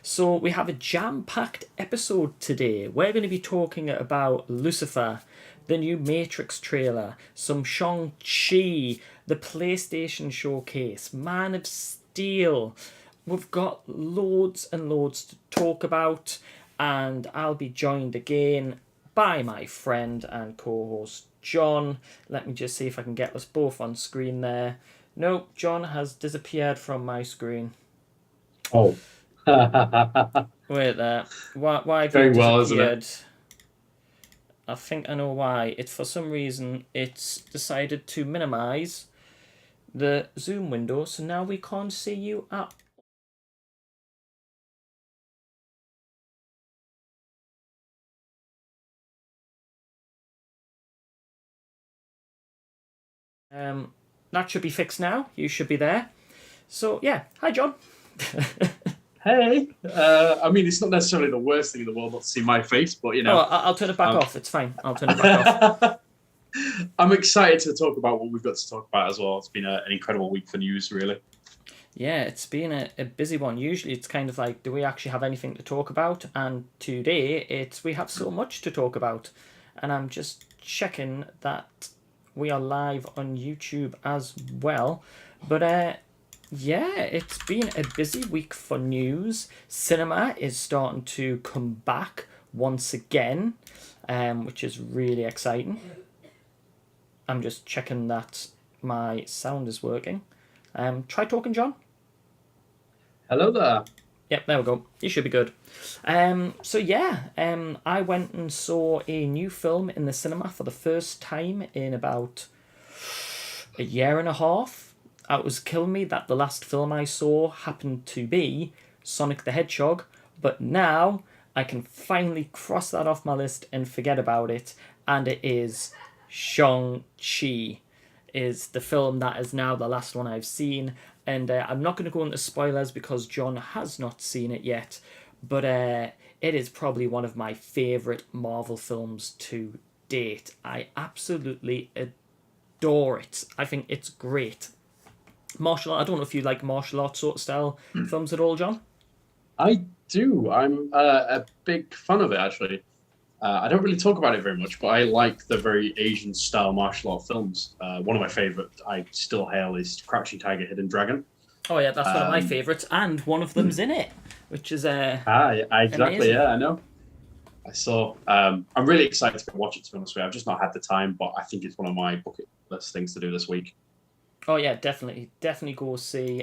So we have a jam-packed episode today. We're going to be talking about Lucifer, the new Matrix trailer, some Shang-Chi, the PlayStation showcase, Man of Steel. We've got loads and loads to talk about, and I'll be joined again by my friend and co-host John. Let me just see if I can get us both on screen there. Nope, John has disappeared from my screen. Oh, Wait there. Why have you going well, isn't it? disappeared? I think I know why. It's for some reason it's decided to minimize the zoom window, so now we can't see you at. That should be fixed now. You should be there. So yeah, hi John. Hey, I mean, it's not necessarily the worst thing in the world not to see my face, but Oh, I'll turn it back um, off. It's fine. I'll turn it back off. I'm excited to talk about what we've got to talk about as well. It's been an incredible week for news, really. Yeah, it's been a busy one. Usually it's kind of like, do we actually have anything to talk about? And today it's we have so much to talk about. And I'm just checking that we are live on YouTube as well. But yeah, it's been a busy week for news. Cinema is starting to come back once again, which is really exciting. I'm just checking that my sound is working. Try talking, John. Hello there. Yep, there we go. You should be good. So yeah, I went and saw a new film in the cinema for the first time in about a year and a half. It was killing me that the last film I saw happened to be Sonic the Hedgehog, but now I can finally cross that off my list and forget about it, and it is Shang-Chi is the film that is now the last one I've seen. And I'm not going to go into spoilers because John has not seen it yet, but it is probably one of my favourite Marvel films to date. I absolutely adore it. I think it's great. Martial art, I don't know if you like martial arts sort of style films at all, John. I do. I'm a big fan of it, actually. I don't really talk about it very much, but I like the very Asian style martial art films. One of my favorite I still hail is Crouching Tiger, Hidden Dragon. Oh yeah, that's one of my Um, favourites, and one of them's in it, which is exactly. amazing. Yeah, I know. I saw. I'm really excited to go watch it. To be honest with you, I've just not had the time, but I think it's one of my bucket list things to do this week. Oh yeah, definitely go see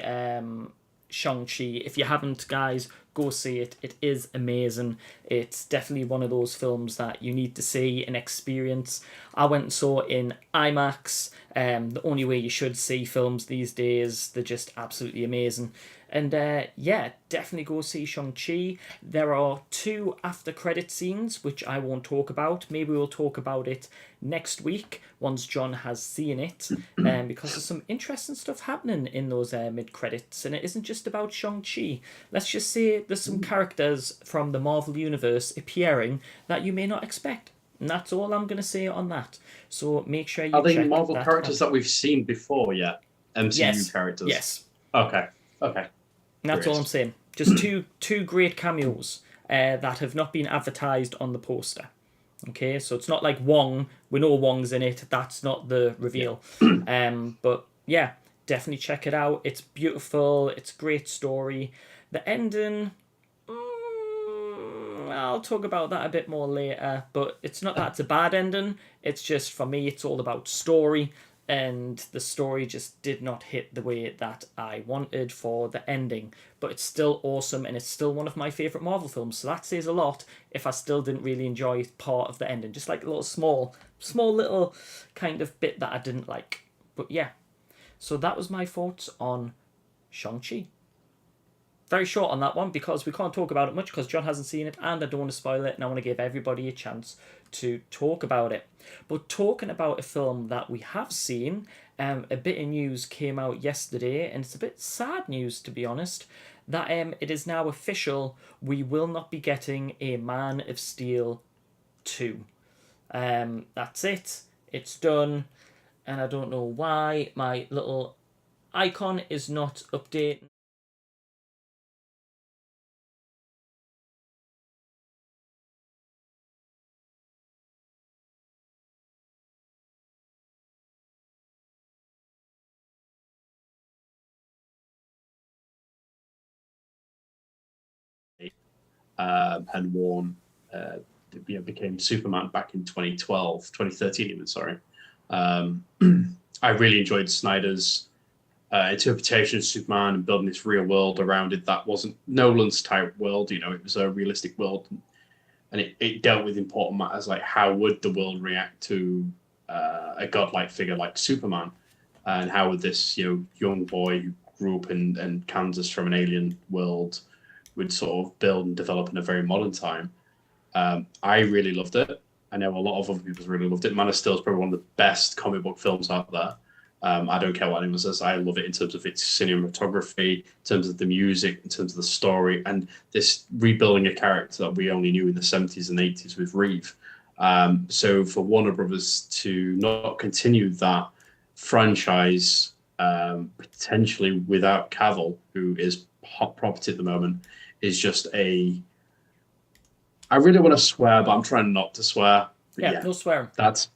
Shang-Chi. If you haven't, guys, go see it. It is amazing. It's definitely one of those films that you need to see and experience. I went and saw it in IMAX. The only way you should see films these days. They're just absolutely amazing. And yeah, definitely go see Shang-Chi. There are two after credit scenes, which I won't talk about. Maybe we'll talk about it next week once John has seen it. Because there's some interesting stuff happening in those mid credits, and it isn't just about Shang-Chi. Let's just say there's some characters from the Marvel Universe appearing that you may not expect. And that's all I'm going to say on that. So make sure you Are they check Marvel that characters out. that we've seen before yet? MCU Yes, characters. yes. Okay. Okay. And that's all I'm Great. saying. Just two great cameos that have not been advertised on the poster. Okay, so it's not like Wong. We know Wong's in it. That's not the Yeah. reveal. But yeah, definitely check it out. It's beautiful. It's a great story. The ending. I'll talk about that a bit more later. But it's not that it's a bad ending. It's just for me, it's all about story, and the story just did not hit the way that I wanted for the ending. But it's still awesome, and it's still one of my favourite Marvel films, so that says a lot if I still didn't really enjoy part of the ending. Just like a little small little kind of bit that I didn't like. But yeah, so that was my thoughts on Shang-Chi. Very short on that one because we can't talk about it much because John hasn't seen it and I don't want to spoil it and I want to give everybody a chance to talk about it. But talking about a film that we have seen, a bit of news came out yesterday and it's a bit sad news to be honest that it is now official we will not be getting a Man of Steel 2. That's it. It's done and I don't know why my little icon is not updating. and won, became Superman back in 2013 even, sorry. I really enjoyed Snyder's interpretation of Superman and building this real world around it that wasn't Nolan's type world. It was a realistic world, and it dealt with important matters like how would the world react to a godlike figure like Superman, and how would this young boy who grew up in Kansas from an alien world would sort of build and develop in a very modern time. I really loved it. I know a lot of other people really loved it. Man of Steel is probably one of the best comic book films out there. I don't care what anyone says. I love it in terms of its cinematography, in terms of the music, in terms of the story, and this rebuilding a character that we only knew in the 70s and 80s with Reeve. So for Warner Brothers to not continue that franchise, potentially without Cavill, who is hot property at the moment, is just a... I really want to swear, but I'm trying not to swear. Yeah, no swearing. That's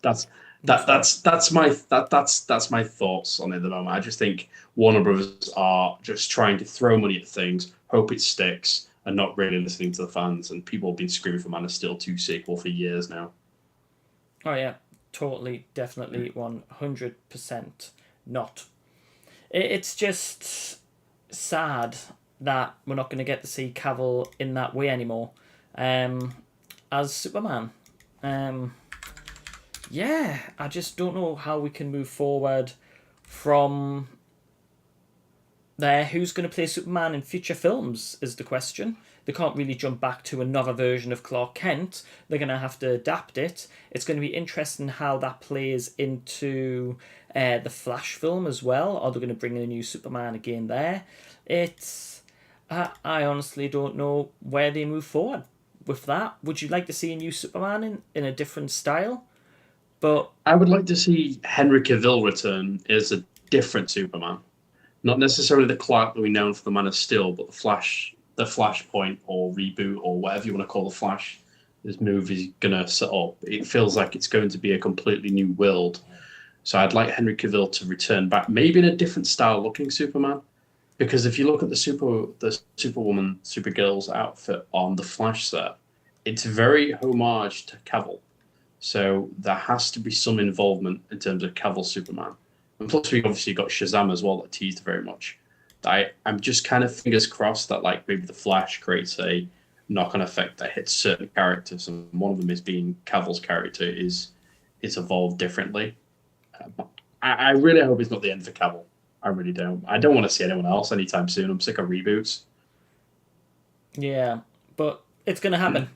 my thoughts on it at the moment. I just think Warner Brothers are just trying to throw money at things, hope it sticks, and not really listening to the fans. And people have been screaming for Man of Steel 2 sequel for years now. Oh yeah, totally, definitely, 100% not. It's just sad that we're not going to get to see Cavill in that way anymore, as Superman. Yeah, I just don't know how we can move forward from there. Who's going to play Superman in future films is the question. They can't really jump back to another version of Clark Kent. They're going to have to adapt it. It's going to be interesting how that plays into the Flash film as well. Are they going to bring in a new Superman again there? I honestly don't know where they move forward with that. Would you like to see a new Superman in a different style? But I would like to see Henry Cavill return as a different Superman. Not necessarily the Clark that we know for the Man of Steel, but the Flashpoint or reboot or whatever you want to call the Flash this movie's going to set up. It feels like it's going to be a completely new world. So I'd like Henry Cavill to return back, maybe in a different style looking Superman. Because if you look at the Superwoman, Supergirl's outfit on the Flash set, it's very homage to Cavill. So there has to be some involvement in terms of Cavill Superman. And plus we obviously got Shazam as well that teased very much. I'm just kind of fingers crossed that like maybe the Flash creates a knock-on effect that hits certain characters, and one of them is being Cavill's character is evolved differently. I really hope it's not the end for Cavill. I really don't. I don't want to see anyone else anytime soon. I'm sick of reboots. Yeah, but it's going to happen.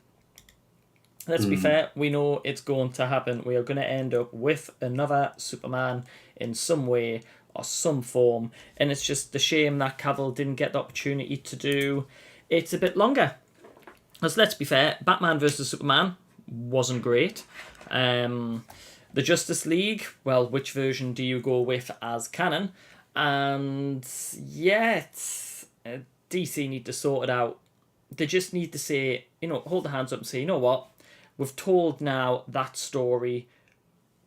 Let's be fair, we know it's going to happen. We are going to end up with another Superman in some way or some form, and it's just a shame that Cavill didn't get the opportunity to do it a bit longer. Because let's be fair, Batman vs Superman wasn't great. The Justice League, well, which version do you go with as canon? And yet, DC need to sort it out. They just need to say, hold their hands up and say, you know what? We've told now that story.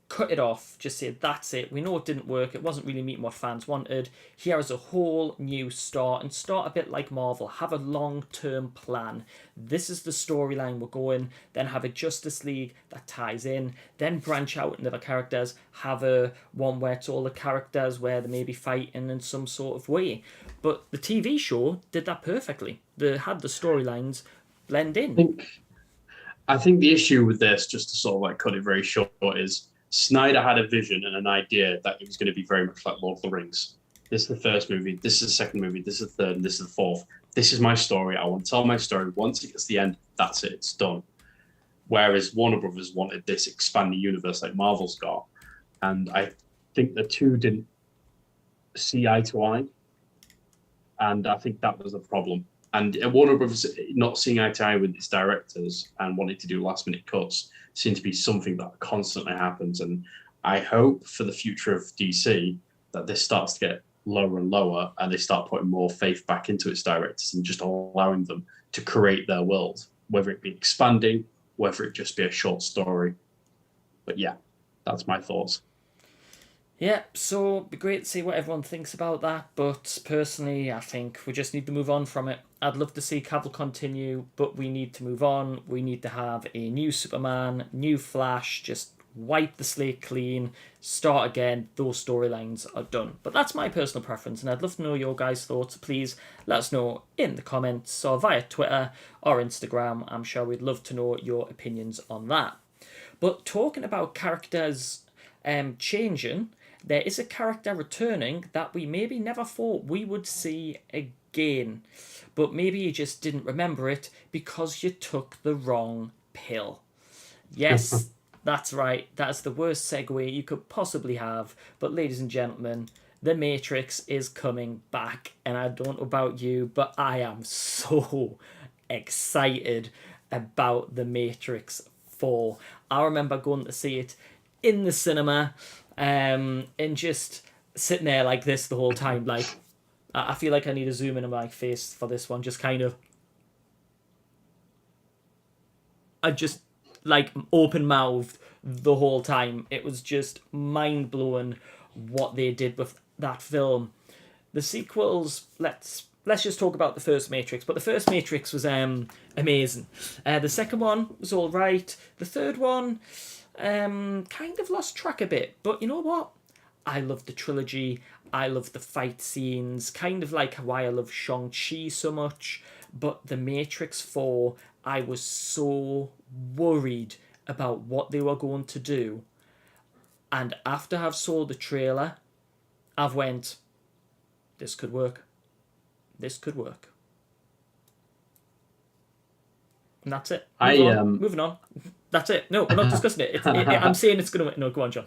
Cut it off. Just say, that's it. We know it didn't work. It wasn't really meeting what fans wanted. Here is a whole new start. And start a bit like Marvel. Have a long-term plan. This is the storyline we're going. Then have a Justice League that ties in. Then branch out into the characters. Have a one where it's all the characters where they may be fighting in some sort of way. But the TV show did that perfectly. They had the storylines blend in. I think the issue with this, just to sort of like cut it very short, is Snyder had a vision and an idea that it was going to be very much like Lord of the Rings. This is the first movie, this is the second movie, this is the third, and this is the fourth. This is my story. I want to tell my story. Once it gets to the end, that's it. It's done. Whereas Warner Brothers wanted this expanding universe like Marvel's got. And I think the two didn't see eye to eye. And I think that was the problem. And Warner Brothers not seeing eye to eye with its directors and wanting to do last-minute cuts seems to be something that constantly happens. And I hope for the future of DC that this starts to get lower and lower, and they start putting more faith back into its directors and just allowing them to create their world, whether it be expanding, whether it just be a short story. But yeah, that's my thoughts. Yeah, so it'd be great to see what everyone thinks about that, but personally, I think we just need to move on from it. I'd love to see Cavill continue, but we need to move on. We need to have a new Superman, new Flash, just wipe the slate clean, start again. Those storylines are done. But that's my personal preference, and I'd love to know your guys' thoughts. Please let us know in the comments or via Twitter or Instagram. I'm sure we'd love to know your opinions on that. But talking about characters changing, there is a character returning that we maybe never thought we would see again. But maybe you just didn't remember it because you took the wrong pill. Yes, that's right. That's the worst segue you could possibly have. But ladies and gentlemen, The Matrix is coming back. And I don't know about you, but I am so excited about The Matrix 4. I remember going to see it in the cinema and just sitting there like this the whole time. Like, I feel like I need to zoom in on my face for this one. Just kind of... I just, like, open-mouthed the whole time. It was just mind-blowing what they did with that film. The sequels, let's just talk about the first Matrix. But the first Matrix was amazing. The second one was all right. The third one kind of lost track a bit. But you know what? I love the trilogy. I love the fight scenes. Kind of like why I love Shang-Chi so much. But The Matrix 4, I was so worried about what they were going to do. And after I've saw the trailer, I've went, this could work. This could work. And that's it. Moving on. That's it. No, we're not discussing it. I'm saying it's going to... No, go on, John.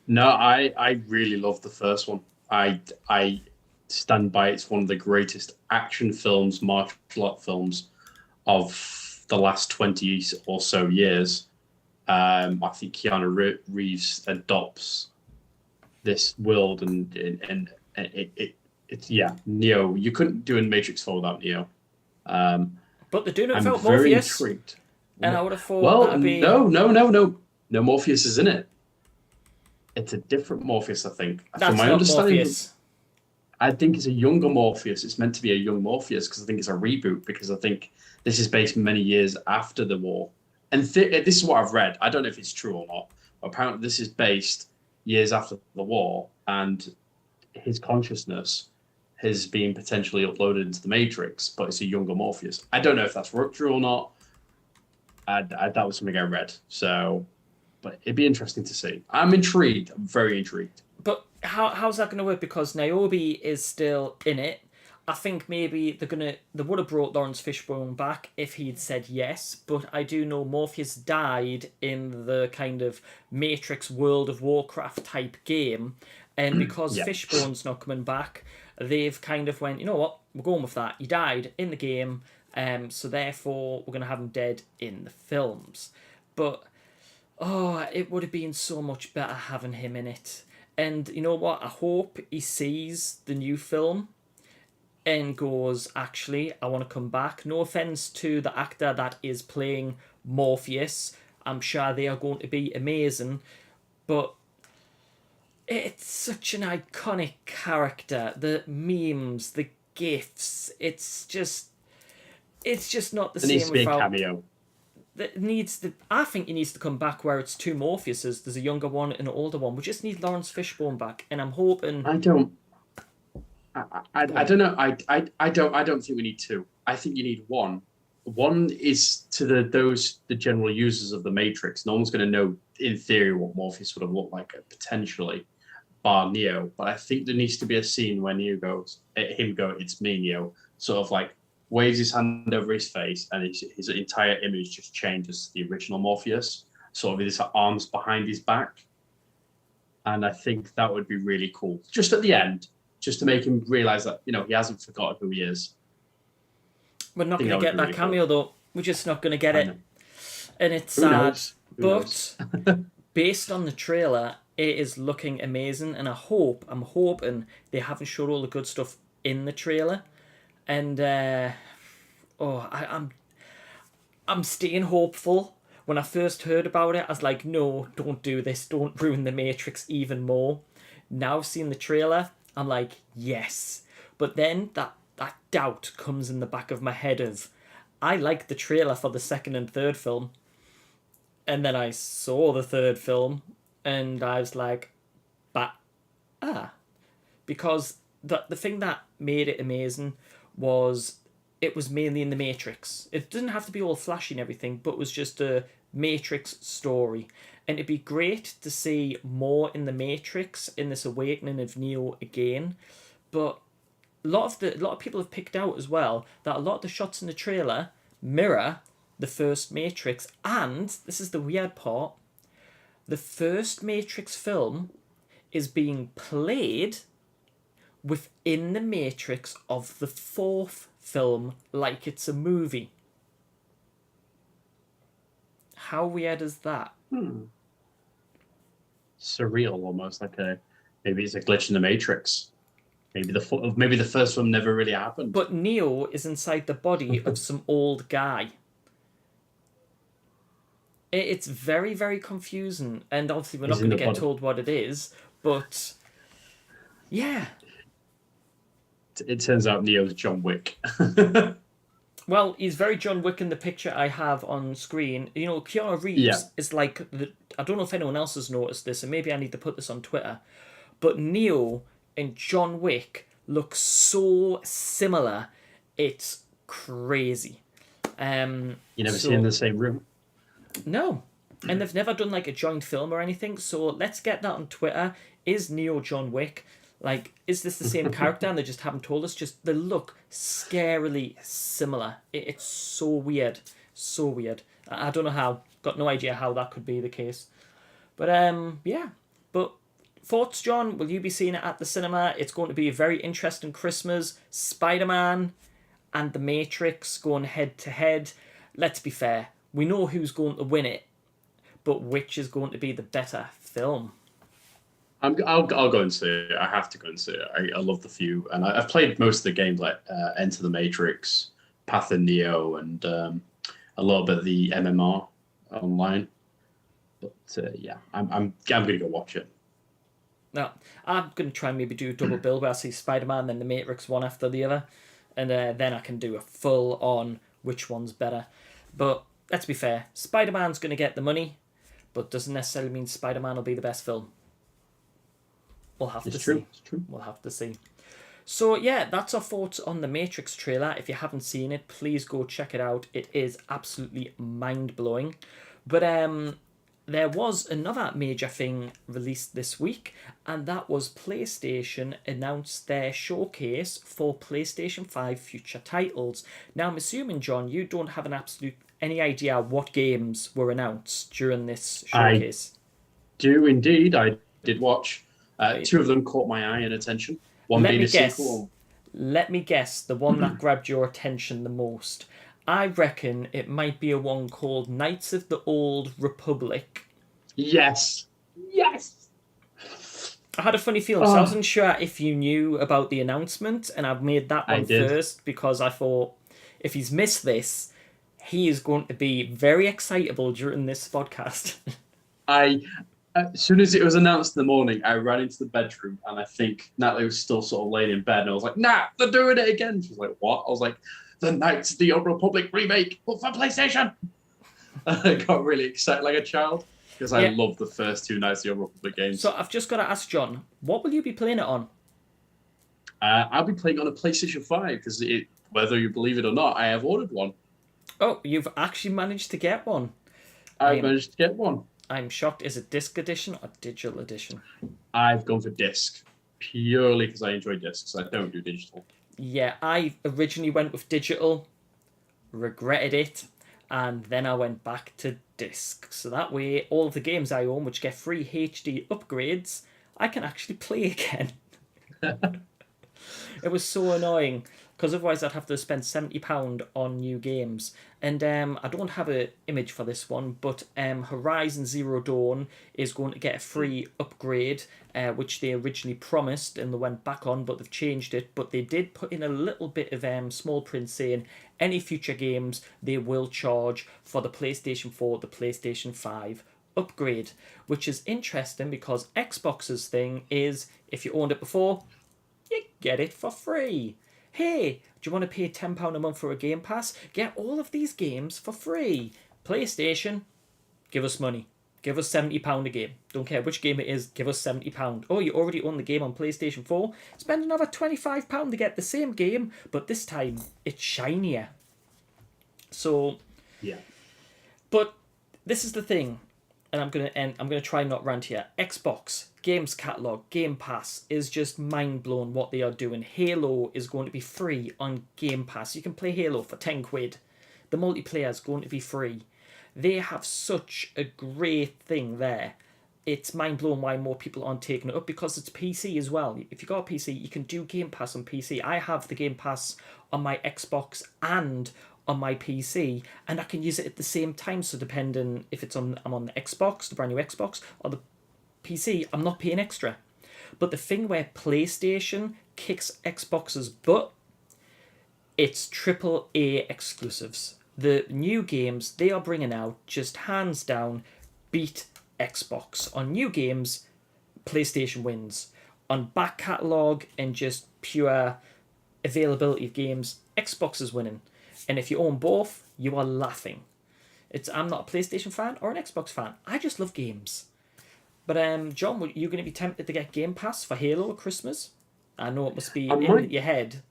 No, I really love the first one. I stand by it's one of the greatest action films, martial art films of the last 20 or so years. I think Keanu Reeves adopts this world and it's Neo. You couldn't do a Matrix 4 without Neo. But they're doing it without very Morpheus. Intrigued. And I would have thought that'd be... No. No Morpheus is in it. It's a different Morpheus, I think. That's not Morpheus. I think it's a younger Morpheus. It's meant to be a young Morpheus because I think it's a reboot because I think this is based many years after the war. And this is what I've read. I don't know if it's true or not. But apparently this is based years after the war and his consciousness has been potentially uploaded into the Matrix, but it's a younger Morpheus. I don't know if that's true or not. That was something I read. So... But it'd be interesting to see. I'm intrigued. I'm very intrigued. But how's that going to work? Because Niobe is still in it. I think maybe they would have brought Lawrence Fishburne back if he'd said yes. But I do know Morpheus died in the kind of Matrix World of Warcraft type game. And because Fishburne's not coming back, they've kind of went, you know what, we're going with that. He died in the game. So therefore, we're going to have him dead in the films. But... oh, it would have been so much better having him in it. And you know what? I hope he sees the new film and goes, actually, I want to come back. No offense to the actor that is playing Morpheus. I'm sure they are going to be amazing. But it's such an iconic character. The memes, the GIFs. It's just not the same without... It needs to be a cameo. I think he needs to come back where it's two Morpheuses. There's a younger one and an older one. We just need Lawrence Fishburne back, and I'm hoping. I don't know. I don't think we need two. I think you need one. One is to the general users of the Matrix. No one's going to know in theory what Morpheus would have looked like potentially, bar Neo. But I think there needs to be a scene where Neo goes, it's me, Neo, sort of like. Waves his hand over his face, and his entire image just changes to the original Morpheus, sort of with his arms behind his back. And I think that would be really cool. Just at the end, just to make him realize that, he hasn't forgotten who he is. We're not going to get that cameo, though. We're just not going to get it. And it's sad. But based on the trailer, it is looking amazing. And I'm hoping they haven't showed all the good stuff in the trailer. And I'm staying hopeful. When I first heard about it, I was like, no, don't do this. Don't ruin the Matrix even more. Now seeing the trailer, I'm like, yes. But then that that doubt comes in the back of my head of, I liked the trailer for the second and third film, and then I saw the third film, and I was like, but because the thing that made it amazing was it was mainly in the Matrix. It didn't have to be all flashy and everything, but it was just a Matrix story. And it'd be great to see more in the Matrix in this awakening of Neo again. But a lot of people have picked out as well that a lot of the shots in the trailer mirror the first Matrix, and this is the weird part, the first Matrix film is being played within the Matrix of the fourth film like it's a movie. How weird is that? Surreal, almost like maybe it's a glitch in the Matrix. Maybe the first one never really happened. But Neo is inside the body of some old guy. It's very, very confusing, and obviously we're not going to get told what it is, but yeah. It turns out Neo's John Wick. Well, he's very John Wick in the picture I have on screen. You know, Keanu Reeves is like, I don't know if anyone else has noticed this, and maybe I need to put this on Twitter, but Neo and John Wick look so similar. It's crazy. You never see in the same room? No. And they've never done like a joint film or anything, so let's get that on Twitter. Is Neo John Wick? Like, is this the same character and they just haven't told us? Just, they look scarily similar. It's so weird. So weird. I don't know how. Got no idea how that could be the case. But, yeah. But, thoughts, John? Will you be seeing it at the cinema? It's going to be a very interesting Christmas. Spider-Man and The Matrix going head to head. Let's be fair. We know who's going to win it. But which is going to be the better film? I'll go and see it. I have to go and see it. I love the few, and I've played most of the games like Enter the Matrix, Path of Neo, and a little bit of the MMR online. But yeah, I'm gonna go watch it. No, I'm gonna try and maybe do a double bill where I see Spider-Man, then the Matrix one after the other, and then I can do a full on which one's better. But let's be fair, Spider-Man's gonna get the money, but doesn't necessarily mean Spider-Man will be the best film. We'll have to see. It's true. We'll have to see. So yeah, that's our thoughts on the Matrix trailer. If you haven't seen it, please go check it out. It is absolutely mind-blowing. But there was another major thing released this week, and that was PlayStation announced their showcase for PlayStation 5 future titles. Now, I'm assuming, John, you don't have any idea what games were announced during this showcase. I do indeed. I did watch. Two of them caught my eye and attention. One being a sequel. Let me guess, the one that grabbed your attention the most. I reckon it might be a one called Knights of the Old Republic. Yes. I had a funny feeling, so I wasn't sure if you knew about the announcement, and I've made that one first because I thought, if he's missed this, he is going to be very excitable during this podcast. As soon as it was announced in the morning, I ran into the bedroom, and I think Natalie was still sort of laying in bed, and I was like, nah, they're doing it again. She was like, what? I was like, the Knights of the Old Republic remake, but for PlayStation. I got really excited like a child, because I love the first two Knights of the Old Republic games. So I've just got to ask, John, what will you be playing it on? I'll be playing on a PlayStation 5, because whether you believe it or not, I have ordered one. Oh, you've actually managed to get one. I managed to get one. I'm shocked. Is it disc edition or digital edition? I've gone for disc, purely because I enjoy discs. I don't do digital. Yeah, I originally went with digital, regretted it, and then I went back to disc. So that way, all of the games I own, which get free HD upgrades, I can actually play again. It was so annoying, because otherwise I'd have to spend £70 on new games. And I don't have an image for this one, but Horizon Zero Dawn is going to get a free upgrade, which they originally promised and they went back on, but they've changed it. But they did put in a little bit of small print saying any future games they will charge for the PlayStation 4, the PlayStation 5 upgrade, which is interesting because Xbox's thing is if you owned it before, you get it for free. hey, do you want to pay £10 a month for a Game Pass? Get all of these games for free. PlayStation, give us money. Give us £70 a game. Don't care which game it is, give us £70. Oh, you already own the game on PlayStation 4? Spend another £25 to get the same game, but this time it's shinier. So, Yeah. but this is the thing, and I'm gonna try and not rant here. Xbox games catalog, Game Pass is just mind blown what they are doing. Halo is going to be free on Game Pass. You can play Halo for £10. The multiplayer is going to be free. They have such a great thing there. It's mind blowing why more people aren't taking it up, because it's PC as well. If you got a PC, you can do Game Pass on PC. I have the Game Pass on my Xbox and on my PC, and I can use it at the same time. So depending if I'm on the Xbox, the brand new Xbox, or the PC, I'm not paying extra. But the thing where PlayStation kicks Xbox's butt, it's AAA exclusives. The new games they are bringing out just hands down beat Xbox. On new games, PlayStation wins. On back catalogue and just pure availability of games, Xbox is winning. And if you own both, you are laughing. I'm not a PlayStation fan or an Xbox fan. I just love games. But John, were you going to be tempted to get Game Pass for Halo at Christmas? I know it must be in your head.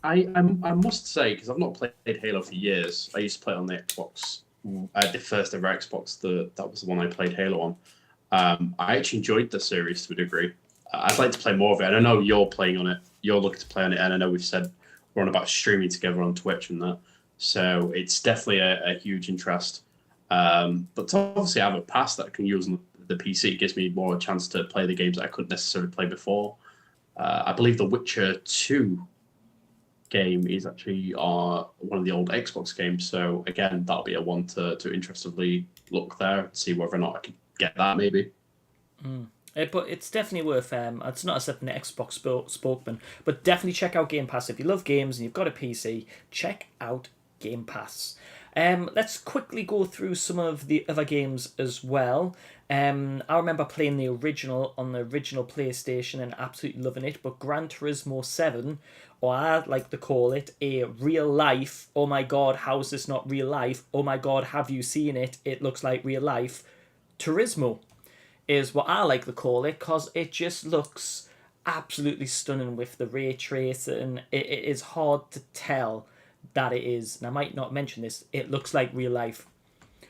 I must say, because I've not played Halo for years. I used to play it on the Xbox. The first ever Xbox. That was the one I played Halo on. I actually enjoyed the series to a degree. I'd like to play more of it. And I know you're playing on it. You're looking to play on it, and I know we've said we're on about streaming together on Twitch and that. So it's definitely a huge interest. But to obviously have a pass that I can use on the PC gives me more a chance to play the games that I couldn't necessarily play before. I believe The Witcher 2 game is actually one of the old Xbox games. So again, that'll be a one to interestedly look there and see whether or not I can get that maybe. But it's definitely worth. It's not as if an Xbox spokesman, but definitely check out Game Pass if you love games and you've got a PC. Check out Game Pass. Let's quickly go through some of the other games as well. I remember playing the original on the original PlayStation and absolutely loving it. But Gran Turismo 7, or I like to call it a real life. Oh my God, how is this not real life? Oh my God, have you seen it? It looks like real life. Turismo is what I like to call it, because it just looks absolutely stunning with the ray tracing. It is hard to tell that it is, and I might not mention this, it looks like real life.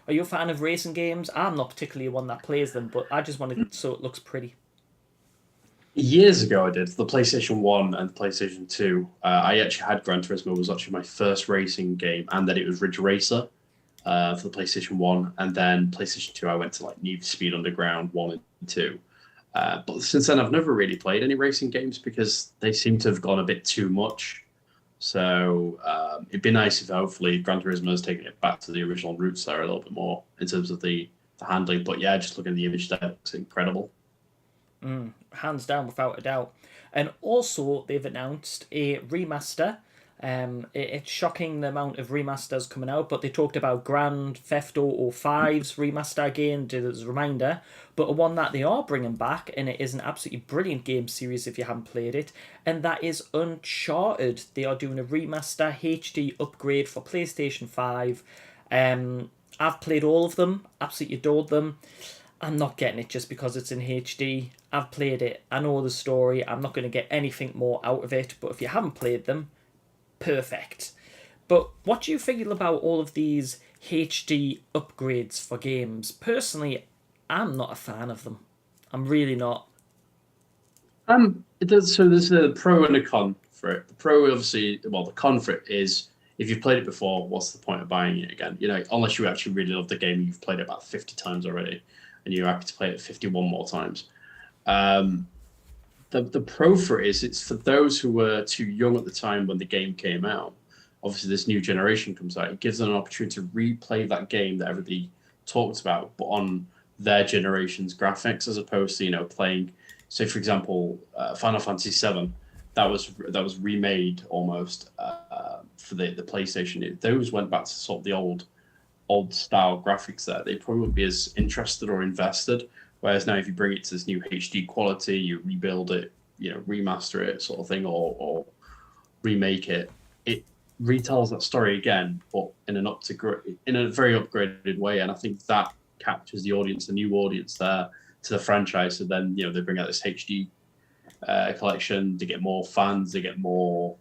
Are you a fan of racing games? I'm not particularly one that plays them, but I just want it so it looks pretty. Years ago, I did the PlayStation 1 and PlayStation 2. I actually had Gran Turismo. It was actually my first racing game, and then it was Ridge Racer for the PlayStation 1. And then PlayStation 2, I went to like Need for Speed Underground 1 and 2. But since then, I've never really played any racing games because they seem to have gone a bit too much. So it'd be nice if hopefully Gran Turismo has taken it back to the original roots there a little bit more in terms of the handling. But yeah, just looking at the image there, it's incredible. Hands down, without a doubt. And also, they've announced a remaster. It's shocking the amount of remasters coming out, but they talked about Grand Theft Auto 5's remaster again, as a reminder, but one that they are bringing back, and it is an absolutely brilliant game series if you haven't played it, and that is Uncharted. They are doing a remaster HD upgrade for PlayStation 5. I've played all of them, absolutely adored them. I'm not getting it just because it's in HD. I've played it, I know the story, I'm not going to get anything more out of it, but if you haven't played them, perfect. But what do you feel about all of these HD upgrades for games? Personally, I'm not a fan of them. I'm really not. So there's a pro and a con for it. The pro, obviously, well, the con for it is if you've played it before, what's the point of buying it again? You know, unless you actually really love the game and you've played it about 50 times already, and you're happy to play it 51 more times. The pro for it is it's for those who were too young at the time when the game came out. Obviously, this new generation comes out. It gives them an opportunity to replay that game that everybody talks about, but on their generation's graphics, as opposed to, you know, playing, say, for example, Final Fantasy VII. That was remade almost for the PlayStation. Those went back to sort of the old style graphics there. They probably wouldn't be as interested or invested. Whereas now, if you bring it to this new HD quality, you rebuild it, you know, remaster it, sort of thing, or remake it, it retells that story again, but in in a very upgraded way. And I think that captures the audience, the new audience there to the franchise. So then they bring out this HD collection. They get more fans. They get more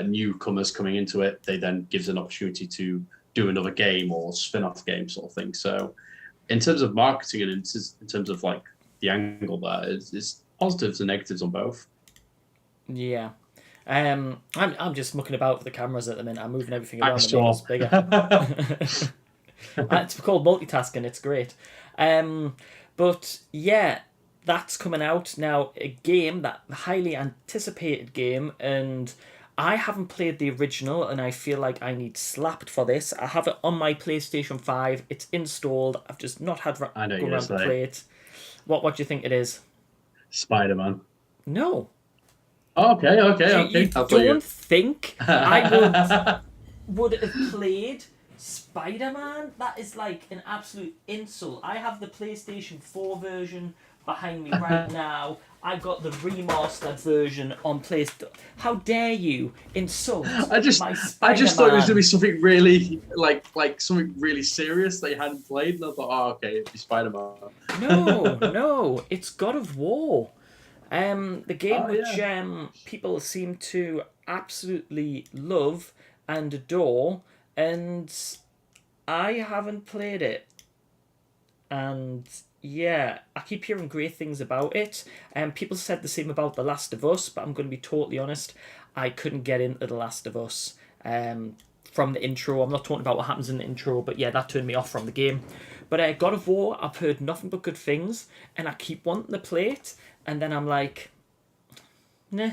newcomers coming into it. They then gives an opportunity to do another game or spin-off game sort of thing. So in terms of marketing and in terms of like the angle there, it's positives and negatives on both. Yeah. I'm just mucking about with the cameras at the minute. I'm moving everything around to Sure. make us bigger. It's called multitasking. It's great. But yeah, that's coming out now. A game, that highly anticipated game, and I haven't played the original, and I feel like I need slapped for this. I have it on my PlayStation 5. It's installed. I've just not had I know go you're around to say play it. What do you think it is? Spider-Man. No. Oh, okay. You I'll don't think I would have played Spider-Man? That is like an absolute insult. I have the PlayStation 4 version behind me right now. I've got the remastered version on PlayStation. How dare you insult I just my Spider-Man? I just thought it was gonna be something really like something really serious that you hadn't played, and I thought, oh, okay, it'd be Spider-Man. No, it's God of War. The game which people seem to absolutely love and adore, and I haven't played it. And yeah, I keep hearing great things about it. And people said the same about The Last of Us, but I'm going to be totally honest, I couldn't get into The Last of Us from the intro. I'm not talking about what happens in the intro, but yeah, that turned me off from the game. But God of War, I've heard nothing but good things, and I keep wanting to play it, and then I'm like, nah,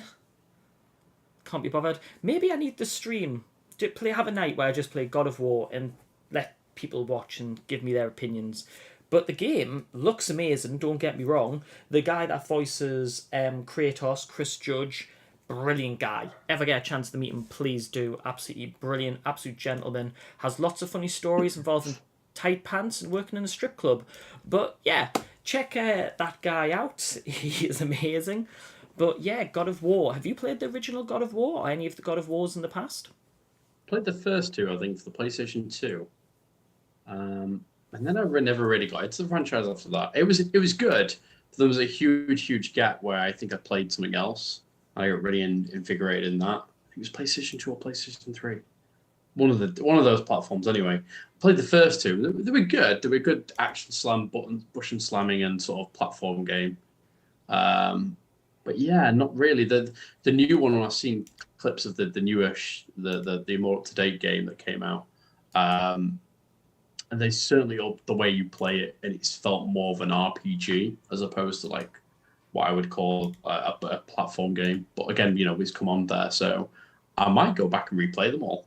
can't be bothered. Maybe I need to stream. Have a night where I just play God of War and let people watch and give me their opinions. But the game looks amazing, don't get me wrong. The guy that voices Kratos, Chris Judge, brilliant guy. Ever get a chance to meet him, please do. Absolutely brilliant, absolute gentleman. Has lots of funny stories involving tight pants and working in a strip club. But yeah, check that guy out. He is amazing. But yeah, God of War. Have you played the original God of War or any of the God of Wars in the past? Played the first two, I think, for the PlayStation 2. And then I never really got into the franchise after that. It was good. But there was a huge gap where I think I played something else. I got really invigorated in that. I think it was PlayStation 2 or PlayStation 3. One of those platforms anyway. I played the first two. They were good. They were good action slam, button slamming and sort of platform game. But yeah, not really. The new one, when I've seen clips of the newish, the more up to date game that came out, and they certainly upped the way you play it, and it's felt more of an RPG as opposed to like what I would call a platform game. But again, it's come on there, so I might go back and replay them all.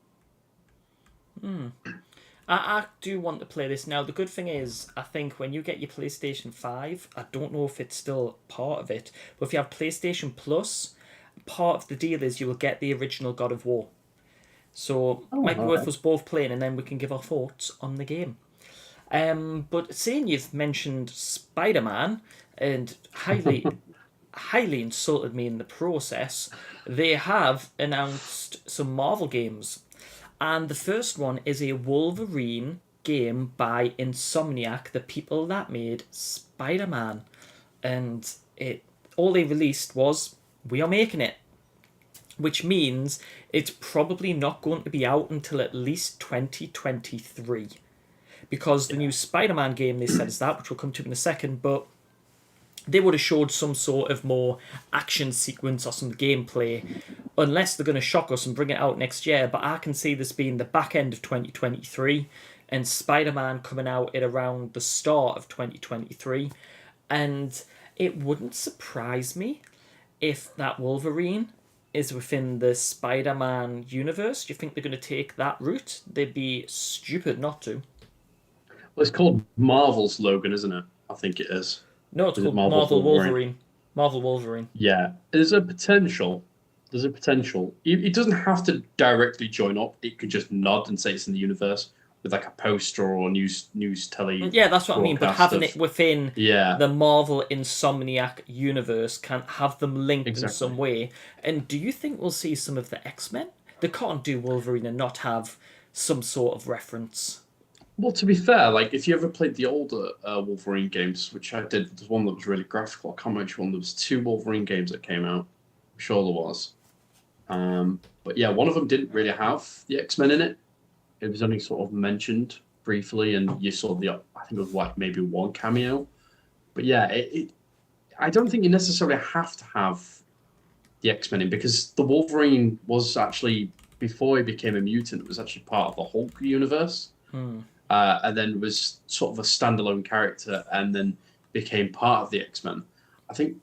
I do want to play this now. The good thing is, I think when you get your PlayStation 5, I don't know if it's still part of it, but if you have PlayStation Plus, part of the deal is you will get the original God of War. So might be worth us both playing, and then we can give our thoughts on the game. But seeing you've mentioned Spider-Man and highly insulted me in the process, they have announced some Marvel games. And the first one is a Wolverine game by Insomniac, the people that made Spider-Man. And all they released was, we are making it. Which means it's probably not going to be out until at least 2023. Because the new Spider-Man game, they said, is that, which we'll come to in a second, but they would have showed some sort of more action sequence or some gameplay, unless they're going to shock us and bring it out next year. But I can see this being the back end of 2023 and Spider-Man coming out at around the start of 2023. And it wouldn't surprise me if that Wolverine is within the Spider-Man universe. Do you think they're going to take that route? They'd be stupid not to. Well, it's called Marvel's Logan, isn't it? I think it is. No, it's called Marvel Wolverine. Marvel Wolverine. Yeah, there's a potential. It doesn't have to directly join up. It could just nod and say it's in the universe. with like a poster or news telly Yeah, that's what I mean. But broadcast having of it within yeah, the Marvel Insomniac universe can have them linked in exactly. some way. And do you think we'll see some of the X-Men? They can't do Wolverine and not have some sort of reference. Well, to be fair, like if you ever played the older Wolverine games, which I did, there's one that was really graphical. I can't remember which one. There was two Wolverine games that came out. I'm sure there was. But yeah, one of them didn't really have the X-Men in it. It was only sort of mentioned briefly, and you saw I think it was like maybe one cameo. But yeah, I don't think you necessarily have to have the X-Men in because the Wolverine was actually before he became a mutant, it was actually part of the Hulk universe, and then was sort of a standalone character, and then became part of the X-Men. I think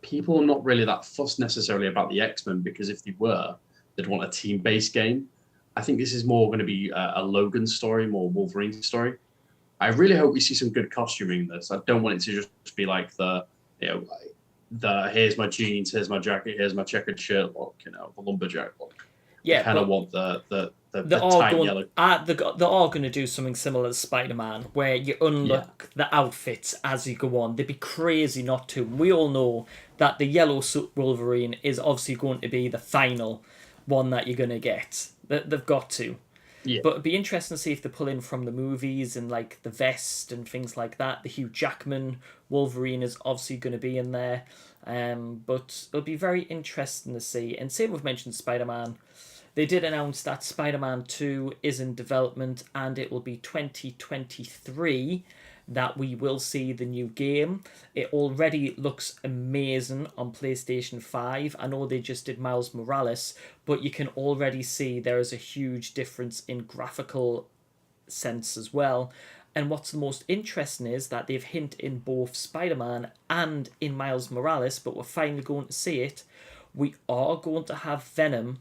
people are not really that fussed necessarily about the X-Men because if they were, they'd want a team-based game. I think this is more going to be a Logan story, more Wolverine story. I really hope we see some good costuming in this. I don't want it to just be like you know, the here's my jeans, here's my jacket, here's my checkered shirt look, the lumberjack look. I Yeah, kind of but want the they're all tight going. yellow. They're all going to do something similar to Spider-Man, where you Yeah, unlock the outfits as you go on. They'd be crazy not to. We all know that the yellow suit Wolverine is obviously going to be the final one that you're going to get. They've got to. yeah, But it'd be interesting to see if they pull in from the movies and like the vest and things like that. The Hugh Jackman Wolverine is obviously going to be in there. But it'll be very interesting to see. And same we've mentioned Spider-Man. They did announce that Spider-Man 2 is in development and it will be 2023 that we will see the new game. It already looks amazing on PlayStation 5. I know they just did Miles Morales, but you can already see there is a huge difference in graphical sense as well. And what's the most interesting is that they've hinted in both Spider-Man and in Miles Morales, but we're finally going to see it. We are going to have Venom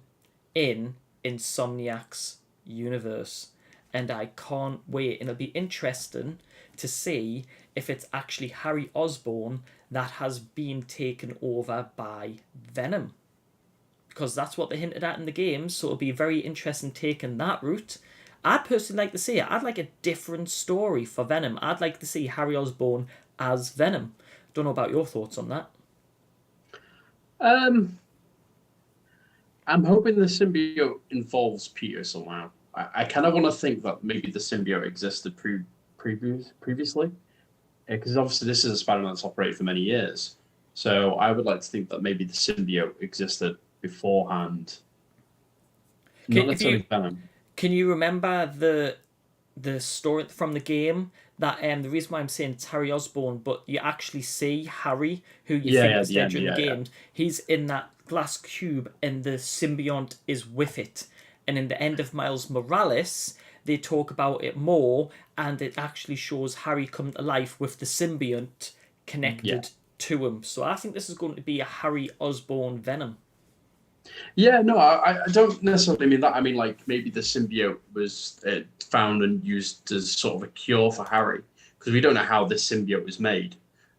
in Insomniac's universe. And I can't wait. And it'll be interesting to see if it's actually Harry Osborn that has been taken over by Venom. Because that's what they hinted at in the games, so it'll be very interesting taking that route. I'd personally like to see it. I'd like a different story for Venom. I'd like to see Harry Osborn as Venom. Don't know about your thoughts on that. um, I'm hoping the symbiote involves Peter somehow. I kind of want to think that maybe the symbiote existed previously, because obviously this is a Spider-Man that's operated for many years. So I would like to think that maybe the symbiote existed beforehand, not If you necessarily Venom. Can you remember the story from the game that the reason why I'm saying it's Harry Osborn, but you actually see Harry, who you Yeah, think yeah, was the dead end, during the yeah, yeah, games, he's in that glass cube and the symbiont is with it. And in the end of Miles Morales, they talk about it more and it actually shows Harry come to life with the symbiont yeah. connected to him. So I think this is going to be a Harry Osborn Venom. Yeah, no, I don't necessarily mean that. I mean, like, maybe the symbiote was found and used as sort of a cure for Harry, because we don't know how this symbiote was made.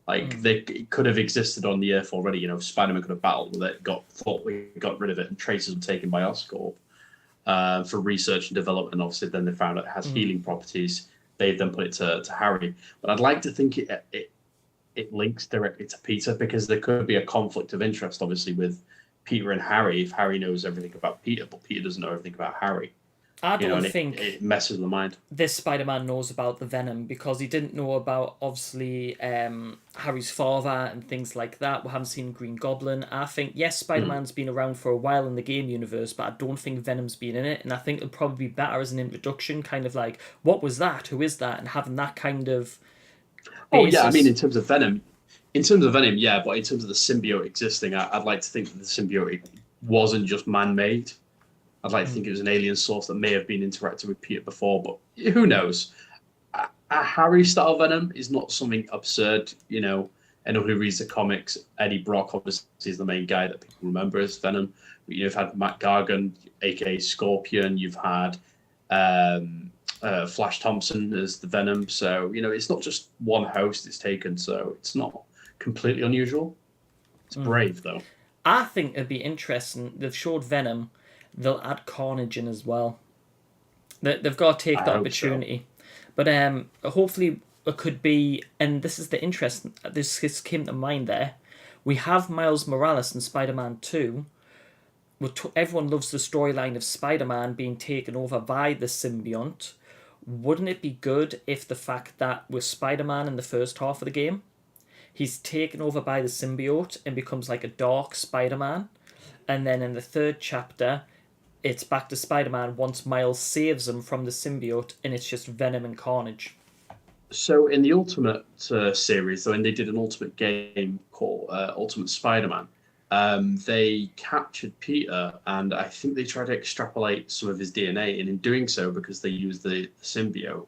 Like, it could have existed on the Earth already. Spider-Man could have battled with it, thought we got rid of it, and traces were taken by Oscorp for research and development. Obviously, then they found it has healing properties. They then put it to Harry. But I'd like to think it links directly to Peter, because there could be a conflict of interest, obviously, with Peter and Harry, if Harry knows everything about Peter, but Peter doesn't know everything about Harry. I don't And think it messes with the mind. this Spider-Man knows about the Venom because he didn't know about obviously Harry's father and things like that. We haven't seen Green Goblin. I think yes, Spider-Man's been around for a while in the game universe, but I don't think Venom's been in it, and I think it'll probably be better as an introduction, kind of like what was that, who is that, and having that kind of Oh yeah, I mean, basis. in terms of Venom, yeah, but in terms of the symbiote existing, I'd like to think that the symbiote wasn't just man-made. I'd like to think it was an alien source that may have been interacting with Peter before, but who knows? A Harry-style Venom is not something absurd. Anyone who reads the comics, Eddie Brock obviously is the main guy that people remember as Venom. But you've had Matt Gargan, aka Scorpion. You've had Flash Thompson as the Venom. So it's not just one host it's taken. So it's not completely unusual. It's brave though. I think it'd be interesting. They've showed Venom. They'll add Carnage in as well. They've got to take I the hope so. opportunity. But hopefully it could be, and this is the interest, this came to mind there. We have Miles Morales in Spider-Man 2. Everyone loves the storyline of Spider-Man being taken over by the symbiote. Wouldn't it be good if the fact that with Spider-Man in the first half of the game, he's taken over by the symbiote and becomes like a dark Spider-Man, and then in the third chapter, it's back to Spider-Man once Miles saves him from the symbiote, and it's just Venom and Carnage. So in the Ultimate series, when they did an Ultimate game called Ultimate Spider-Man, they captured Peter, and I think they tried to extrapolate some of his DNA, and in doing so, because they used the symbiote,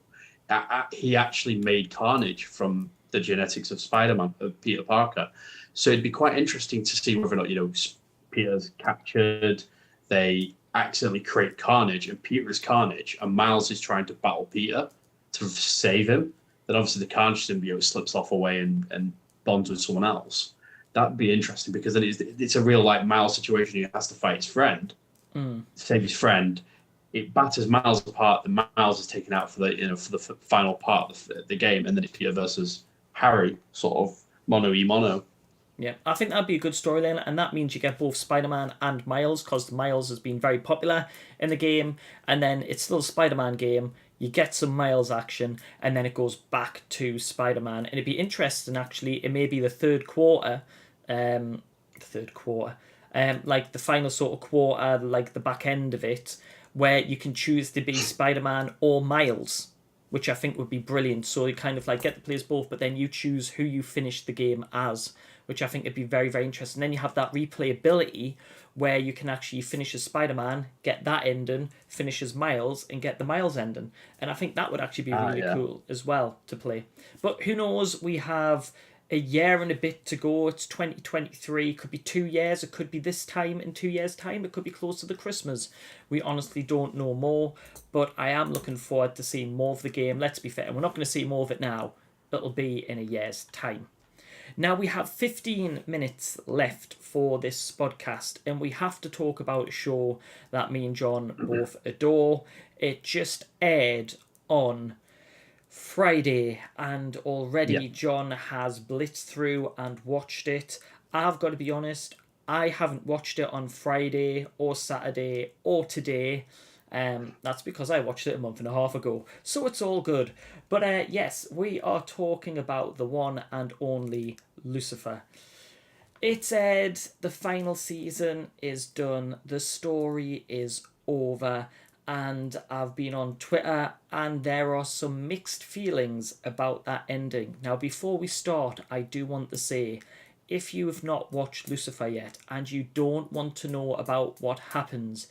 he actually made Carnage from the genetics of Spider-Man, of Peter Parker. So it'd be quite interesting to see whether or not, Peter's captured, they accidentally create Carnage, and Peter is Carnage, and Miles is trying to battle Peter to save him. Then obviously the Carnage symbiote slips off away and bonds with someone else. That'd be interesting, because then it's a real like Miles situation. He has to fight his friend, save his friend. It batters Miles apart. The Miles is taken out for the final part of the game, and then it's Peter versus Harry, sort of mono e mono. Yeah, I think that'd be a good storyline, and that means you get both Spider-Man and Miles, because Miles has been very popular in the game, and then it's still a Spider-Man game. You get some Miles action, and then it goes back to Spider-Man, and it'd be interesting actually. It may be the third quarter, like the final sort of quarter, like the back end of it, where you can choose to be Spider-Man or Miles, which I think would be brilliant. So you kind of like get to play as both, but then you choose who you finish the game as, which I think would be very, very interesting. Then you have that replayability where you can actually finish as Spider-Man, get that ending, finish as Miles, and get the Miles ending. And I think that would actually be really cool as well to play. But who knows? We have a year and a bit to go. It's 2023. It could be 2 years. It could be this time in 2 years' time. It could be closer to Christmas. We honestly don't know more. But I am looking forward to seeing more of the game. Let's be fair. And we're not going to see more of it now. It'll be in a year's time. Now we have 15 minutes left for this podcast, and we have to talk about a show that me and John both adore. It just aired on Friday, and already John has blitzed through and watched it. I've got to be honest, I haven't watched it on Friday or Saturday or today. That's because I watched it a month and a half ago, so it's all good. But yes, we are talking about the one and only Lucifer. It's aired, the final season is done, the story is over, and I've been on Twitter, and there are some mixed feelings about that ending. Now, before we start, I do want to say, if you have not watched Lucifer yet, and you don't want to know about what happens,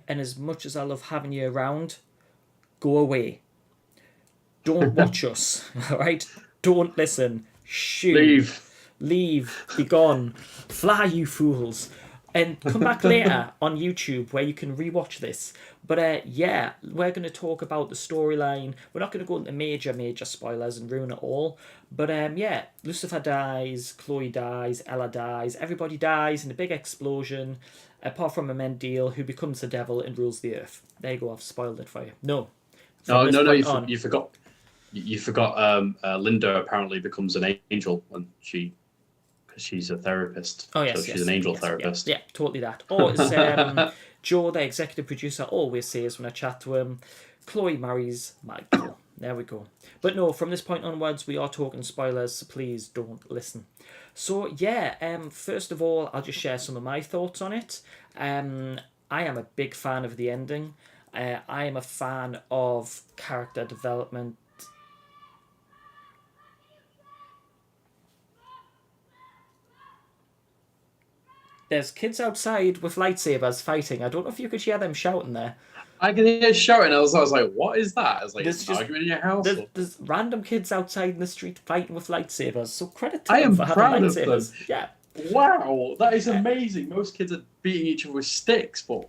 and as much as I love having you around, go away. Don't watch us, alright? Don't listen. Shoo. Leave. Be gone. Fly, you fools. And come back later on YouTube where you can rewatch this. But yeah, we're going to talk about the storyline. We're not going to go into major spoilers and ruin it all. But yeah, Lucifer dies, Chloe dies, Ella dies, everybody dies in a big explosion, apart from Amendiel, who becomes the devil and rules the earth. There you go, I've spoiled it for you. No, you forgot. You forgot. Linda apparently becomes an angel when she's a therapist. Oh yes, so she's an angel therapist. Yeah, totally that. Or as Joe, the executive producer, always says when I chat to him, Chloe marries Michael. There we go. But no, from this point onwards, we are talking spoilers, so please don't listen. So yeah, first of all, I'll just share some of my thoughts on it. I am a big fan of the ending. I am a fan of character development. There's kids outside with lightsabers fighting. I don't know if you could hear them shouting there. I can hear shouting. I was like, what is that? I was like, there's an argument in your house? There's random kids outside in the street fighting with lightsabers. So credit to them for having lightsabers. Yeah. Wow, that is amazing. Most kids are beating each other with sticks, but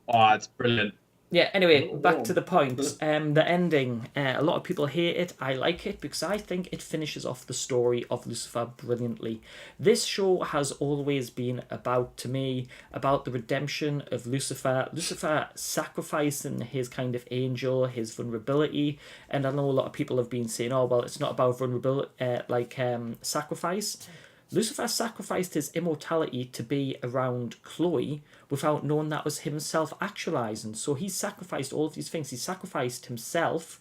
it's brilliant. Yeah, anyway, little back to warm. the point. The ending. A lot of people hate it. I like it because I think it finishes off the story of Lucifer brilliantly. This show has always been about, to me, about the redemption of Lucifer. Lucifer sacrificing his kind of angel, his vulnerability. And I know a lot of people have been saying, oh, well, it's not about vulnerability, sacrifice. Lucifer sacrificed his immortality to be around Chloe without knowing that was himself actualizing. So he sacrificed all of these things. He sacrificed himself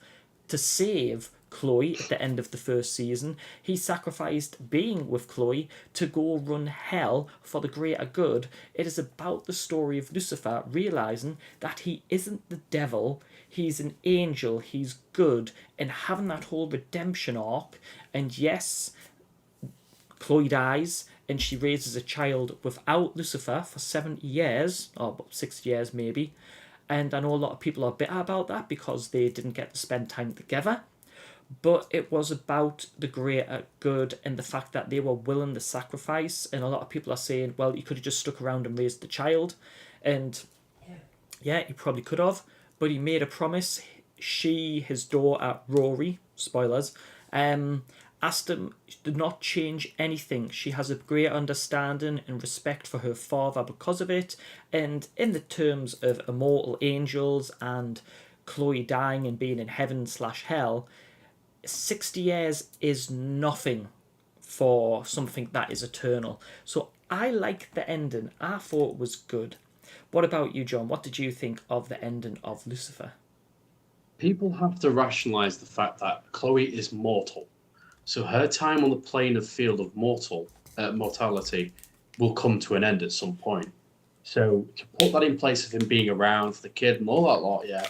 to save Chloe at the end of the first season. He sacrificed being with Chloe to go run hell for the greater good. It is about the story of Lucifer realizing that he isn't the devil, he's an angel, he's good, and having that whole redemption arc. And yes, Chloe dies and she raises a child without Lucifer for 70 years, or about 60 years maybe. And I know a lot of people are bitter about that because they didn't get to spend time together. But it was about the greater good and the fact that they were willing to sacrifice. And a lot of people are saying, well, he could have just stuck around and raised the child. And yeah, he probably could have. But he made a promise. She, his daughter, Rory, spoilers, asked him to not change anything. She has a great understanding and respect for her father because of it. And in the terms of immortal angels and Chloe dying and being in heaven/hell, 60 years is nothing for something that is eternal. So I like the ending. I thought it was good. What about you, John? What did you think of the ending of Lucifer? People have to rationalize the fact that Chloe is mortal. So her time on the plane of field of mortality will come to an end at some point. So to put that in place of him being around for the kid and all that lot, yeah,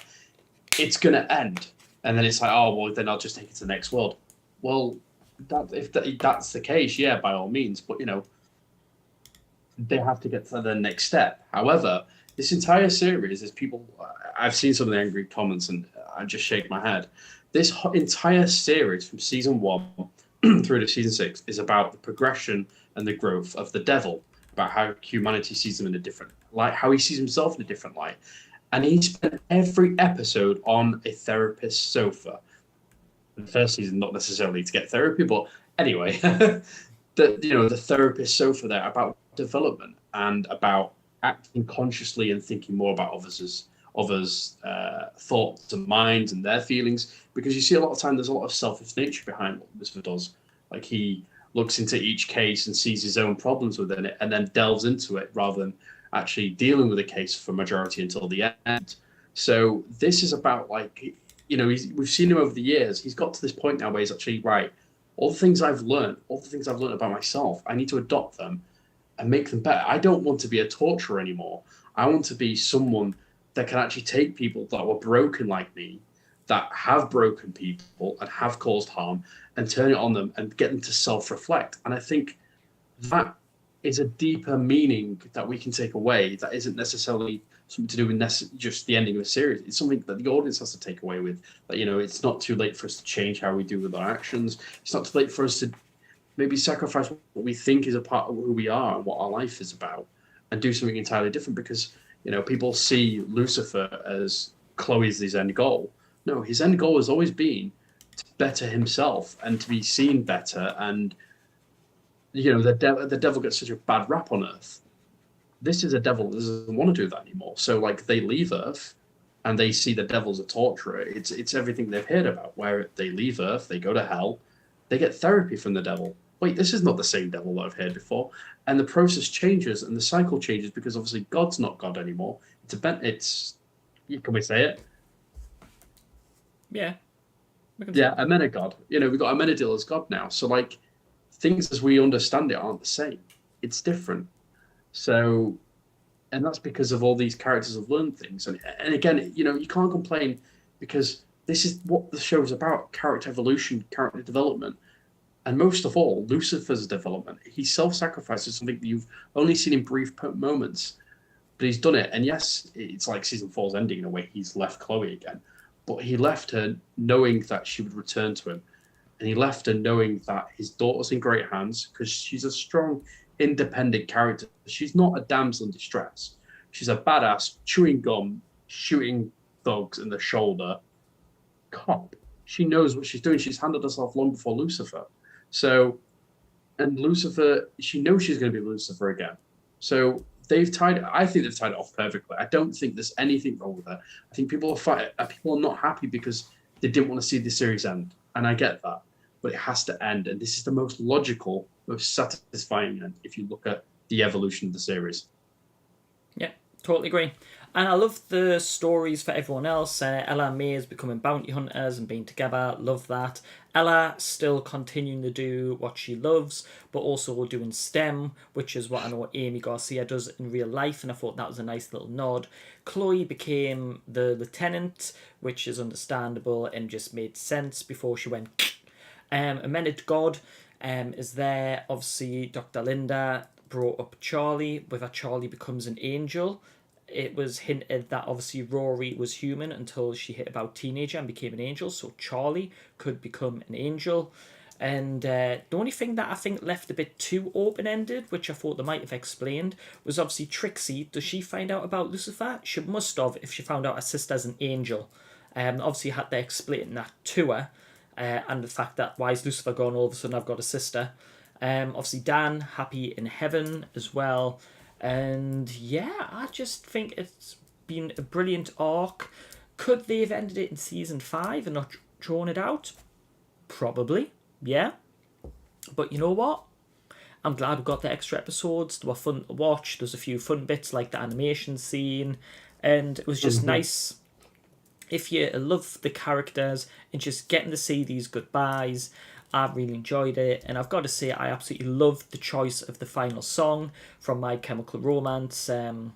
it's going to end. And then it's like, oh, well, then I'll just take it to the next world. Well, if that's the case, yeah, by all means. But, they have to get to the next step. However, this entire series is people. I've seen some of the angry comments, and I just shake my head. This entire series from season 1 through to season 6 is about the progression and the growth of the devil, about how humanity sees him in a different light, how he sees himself in a different light. And he spent every episode on a therapist's sofa. The first season, not necessarily to get therapy, but anyway, the therapist sofa there about development and about acting consciously and thinking more about others' thoughts and minds and their feelings, because you see a lot of time there's a lot of selfish nature behind what Lucifer does. Like he looks into each case and sees his own problems within it and then delves into it rather than actually dealing with the case for majority until the end. So this is about we've seen him over the years. He's got to this point now where he's actually right. All the things I've learned about myself, I need to adopt them and make them better. I don't want to be a torturer anymore. I want to be someone that can actually take people that were broken like me, that have broken people and have caused harm, and turn it on them and get them to self-reflect. And I think that is a deeper meaning that we can take away that isn't necessarily something to do with just the ending of a series. It's something that the audience has to take away with, that, it's not too late for us to change how we do with our actions. It's not too late for us to maybe sacrifice what we think is a part of who we are and what our life is about and do something entirely different, because people see Lucifer as Chloe's his end goal. No, his end goal has always been to better himself and to be seen better. And the devil gets such a bad rap on Earth. This is a devil that doesn't want to do that anymore. So they leave Earth and they see the devil's a torturer. It's everything they've heard about, where they leave Earth, they go to hell, they get therapy from the devil. Wait, this is not the same devil that I've heard before. And the process changes and the cycle changes because obviously God's not God anymore. Can we say it? Yeah. Amenagod. We've got Amenadil as God now. So things as we understand it aren't the same. It's different. So, and that's because of all these characters have learned things. And again, you can't complain, because this is what the show is about: character evolution, character development. And most of all, Lucifer's development. He self-sacrifices something that you've only seen in brief moments, but he's done it. And yes, it's like season 4's ending in a way. He's left Chloe again, but he left her knowing that she would return to him. And he left her knowing that his daughter's in great hands, because she's a strong, independent character. She's not a damsel in distress. She's a badass, chewing gum, shooting thugs in the shoulder. Cop. She knows what she's doing. She's handled herself long before Lucifer. So, and Lucifer, she knows she's going to be Lucifer again. So I think they've tied it off perfectly. I don't think there's anything wrong with it. I think people are not happy because they didn't want to see the series end. And I get that. But it has to end. And this is the most logical, most satisfying end if you look at the evolution of the series. Yeah, totally agree. And I love the stories for everyone else. Ella and May is becoming bounty hunters and being together. Love that. Ella still continuing to do what she loves, but also doing STEM, which is what I know Amy Garcia does in real life, and I thought that was a nice little nod. Chloe became the lieutenant, which is understandable and just made sense before she went. Amended God is there. Obviously, Dr. Linda brought up Charlie, whether Charlie becomes an angel. It was hinted that obviously Rory was human until she hit about teenager and became an angel, so Charlie could become an angel. And the only thing that I think left a bit too open-ended, which I thought they might have explained, was obviously Trixie. Does she find out about Lucifer? She must have if she found out her sister's an angel. Obviously had to explain that to her, and the fact that why is Lucifer gone, all of a sudden I've got a sister. Obviously Dan, happy in heaven as well. And yeah, I just think it's been a brilliant arc. Could they have ended it in season 5 and not drawn it out? Probably, yeah. But you know what? I'm glad we got the extra episodes. They were fun to watch. There's a few fun bits like the animation scene. And it was just nice. If you love the characters and just getting to see these goodbyes, I really enjoyed it, and I've got to say I absolutely loved the choice of the final song from My Chemical Romance, the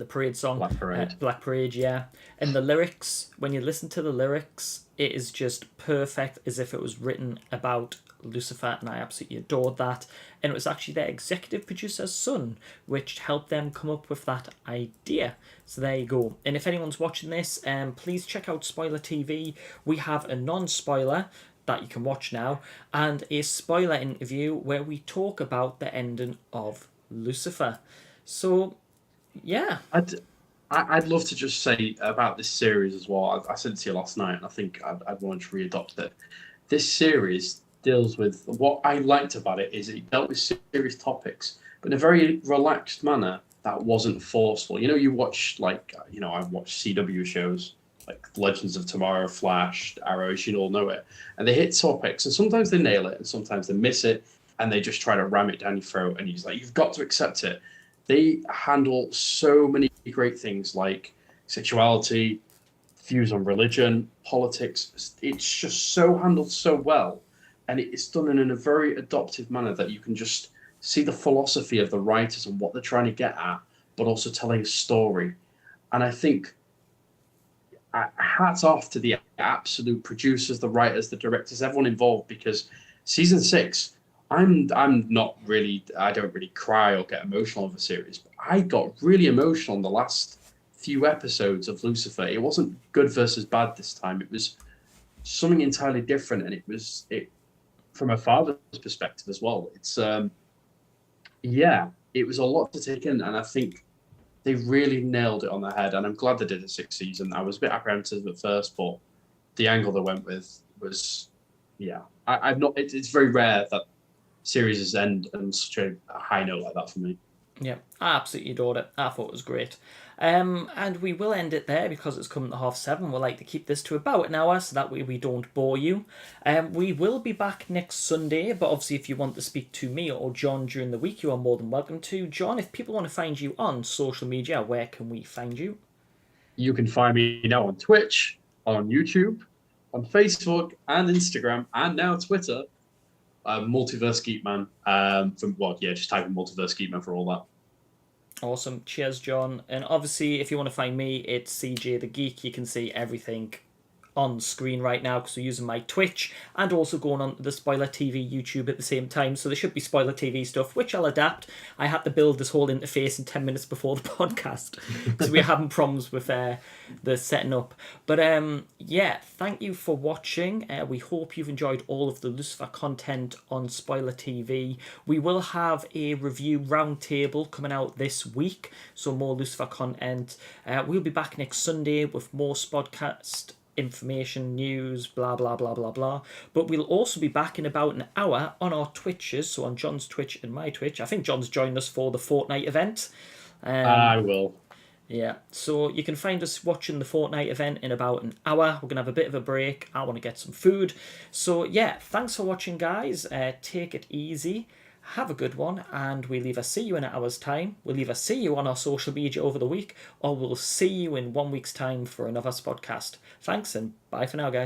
Parade song. Black Parade, yeah. And the lyrics, when you listen to the lyrics, it is just perfect, as if it was written about Lucifer, and I absolutely adored that. And it was actually their executive producer's son, which helped them come up with that idea. So there you go. And if anyone's watching this, please check out SpoilerTV. We have a non-spoiler that you can watch now, and a spoiler interview where we talk about the ending of Lucifer. So, yeah. I'd love to just say about this series as well. I said it to you last night, and I think I'd want to readopt it. This series deals with what I liked about it is it dealt with serious topics, but in a very relaxed manner that wasn't forceful. You watch I watch CW shows like Legends of Tomorrow, Flash, Arrow, you all know it. And they hit topics, and sometimes they nail it, and sometimes they miss it, and they just try to ram it down your throat, and you've got to accept it. They handle so many great things like sexuality, views on religion, politics. It's just so handled so well, and it's done in a very adoptive manner that you can just see the philosophy of the writers and what they're trying to get at, but also telling a story. And I think hats off to the absolute producers, the writers, the directors, everyone involved, because season 6, I don't really cry or get emotional over the series, but I got really emotional in the last few episodes of Lucifer. It wasn't good versus bad this time. It was something entirely different, and it was from a father's perspective as well. It was a lot to take in, and I think they really nailed it on the head, and I'm glad they did the 6th season. I was a bit apprehensive at first, but the angle they went with was, it's very rare that series end on such a high note like that for me. Yeah, I absolutely adored it. I thought it was great. And we will end it there because it's coming to 7:30. We'll like to keep this to about an hour so that way we don't bore you. We will be back next Sunday, but obviously if you want to speak to me or John during the week, you are more than welcome to. John, if people want to find you on social media, where can we find you? You can find me now on Twitch, on YouTube, on Facebook and Instagram, and now Twitter. Multiverse Geekman. Just type in Multiverse Geekman for all that. Awesome. Cheers, John. And obviously, if you want to find me, it's CJ the Geek. You can see everything on screen right now because we're using my Twitch and also going on the Spoiler TV YouTube at the same time. So there should be Spoiler TV stuff, which I'll adapt. I had to build this whole interface in 10 minutes before the podcast because we were having problems with the setting up. But yeah, thank you for watching. We hope you've enjoyed all of the Lucifer content on Spoiler TV. We will have a review roundtable coming out this week, so more Lucifer content. We'll be back next Sunday with more Spodcast information, news, blah, blah, blah, blah, blah. But we'll also be back in about an hour on our Twitches, so on John's Twitch and my Twitch. I think John's joined us for the Fortnite event. I will. Yeah, so you can find us watching the Fortnite event in about an hour. We're going to have a bit of a break. I want to get some food. So yeah, thanks for watching, guys. Take it easy. Have a good one, and we'll either see you in an hour's time, we'll either see you on our social media over the week, or we'll see you in 1 week's time for another podcast. Thanks, and bye for now, guys.